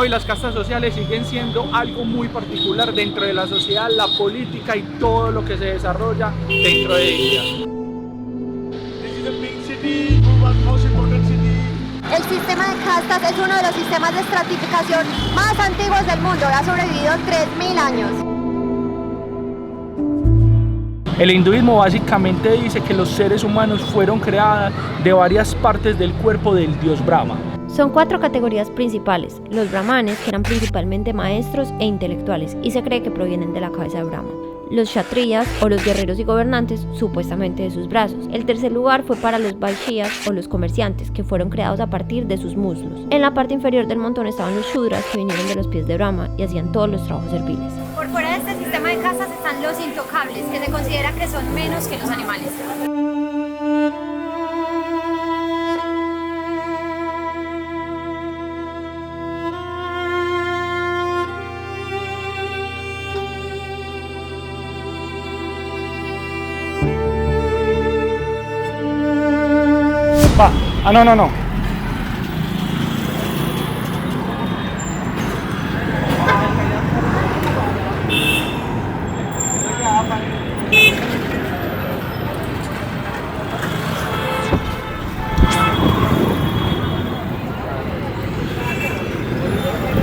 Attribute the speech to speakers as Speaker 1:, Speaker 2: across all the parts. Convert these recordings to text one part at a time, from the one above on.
Speaker 1: Hoy las castas sociales siguen siendo algo muy particular dentro de la sociedad, la política y todo lo que se desarrolla dentro de ella.
Speaker 2: El sistema de castas es uno de los sistemas de estratificación más antiguos del mundo. Ha sobrevivido 3000 años.
Speaker 1: El hinduismo básicamente dice que los seres humanos fueron creados de varias partes del cuerpo del dios Brahma.
Speaker 3: Son 4 categorías principales: los brahmanes, que eran principalmente maestros e intelectuales, y se cree que provienen de la cabeza de Brahma. Los kshatriyas, o los guerreros y gobernantes, supuestamente de sus brazos. El tercer lugar fue para los vaishyas, o los comerciantes, que fueron creados a partir de sus muslos. En la parte inferior del montón estaban los shudras, que vinieron de los pies de Brahma y hacían todos los trabajos serviles.
Speaker 4: Por fuera de este sistema de castas están los intocables, que se considera que son menos que los animales.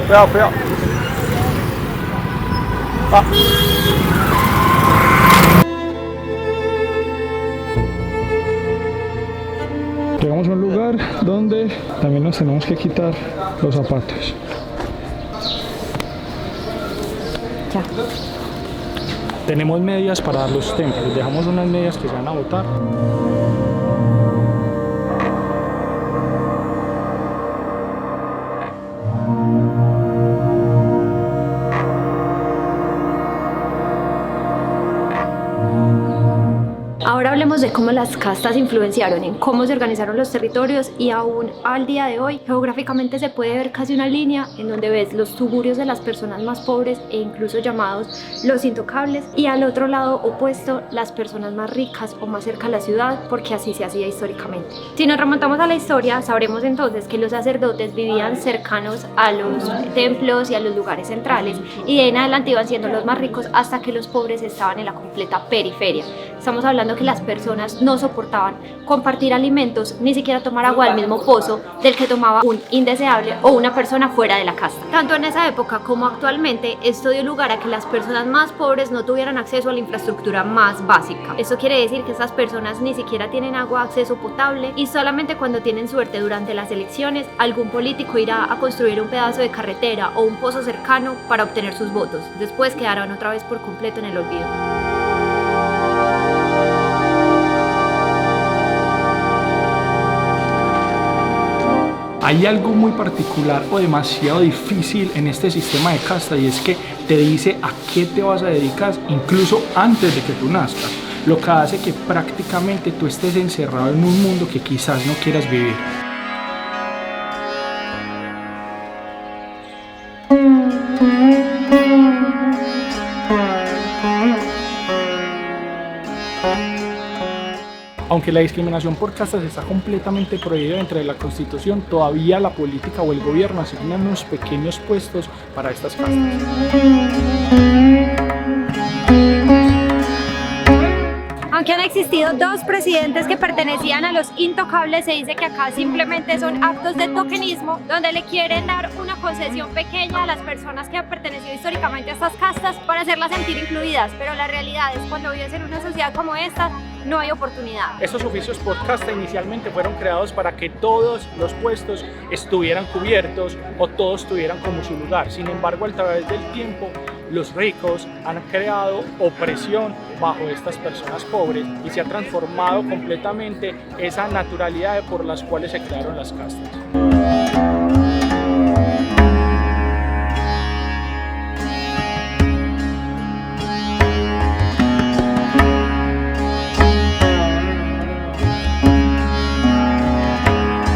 Speaker 1: No. Cuidado. Va. Llegamos a un lugar donde también nos tenemos que quitar los zapatos.
Speaker 3: Ya.
Speaker 1: Tenemos medias para los templos, dejamos unas medias que se van a botar.
Speaker 3: Ahora hablemos de cómo las castas influenciaron en cómo se organizaron los territorios, y aún al día de hoy geográficamente se puede ver casi una línea en donde ves los tugurios de las personas más pobres e incluso llamados los intocables, y al otro lado opuesto las personas más ricas o más cerca a la ciudad, porque así se hacía históricamente. Si nos remontamos a la historia, sabremos entonces que los sacerdotes vivían cercanos a los templos y a los lugares centrales, y de ahí en adelante iban siendo los más ricos hasta que los pobres estaban en la completa periferia. Estamos hablando que las personas no soportaban compartir alimentos, ni siquiera tomar agua del mismo pozo del que tomaba un indeseable o una persona fuera de la casta. Tanto en esa época como actualmente, esto dio lugar a que las personas más pobres no tuvieran acceso a la infraestructura más básica. Esto quiere decir que estas personas ni siquiera tienen agua, acceso potable, y solamente cuando tienen suerte durante las elecciones, algún político irá a construir un pedazo de carretera o un pozo cercano para obtener sus votos. Después quedarán otra vez por completo en el olvido.
Speaker 1: Hay algo muy particular o demasiado difícil en este sistema de casta, y es que te dice a qué te vas a dedicar incluso antes de que tú nazcas, lo que hace que prácticamente tú estés encerrado en un mundo que quizás no quieras vivir. Aunque la discriminación por castas está completamente prohibida dentro de la Constitución, todavía la política o el gobierno asignan unos pequeños puestos para estas castas.
Speaker 4: Aunque han existido 2 presidentes que pertenecían a los intocables, se dice que acá simplemente son actos de tokenismo, donde le quieren dar una concesión pequeña a las personas que han pertenecido históricamente a estas castas para hacerlas sentir incluidas, pero la realidad es cuando vives en una sociedad como esta, no hay oportunidad.
Speaker 1: Estos oficios por casta inicialmente fueron creados para que todos los puestos estuvieran cubiertos o todos tuvieran como su lugar. Sin embargo, a través del tiempo, los ricos han creado opresión bajo estas personas pobres y se ha transformado completamente esa naturalidad por las cuales se crearon las castas.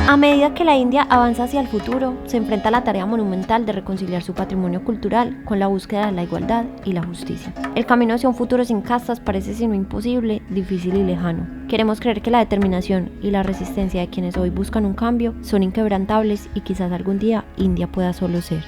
Speaker 3: A medida que la India avanza hacia el futuro, se enfrenta a la tarea monumental de reconciliar su patrimonio cultural con la búsqueda de la igualdad y la justicia. El camino hacia un futuro sin castas parece sino imposible, difícil y lejano. Queremos creer que la determinación y la resistencia de quienes hoy buscan un cambio son inquebrantables, y quizás algún día India pueda solo ser.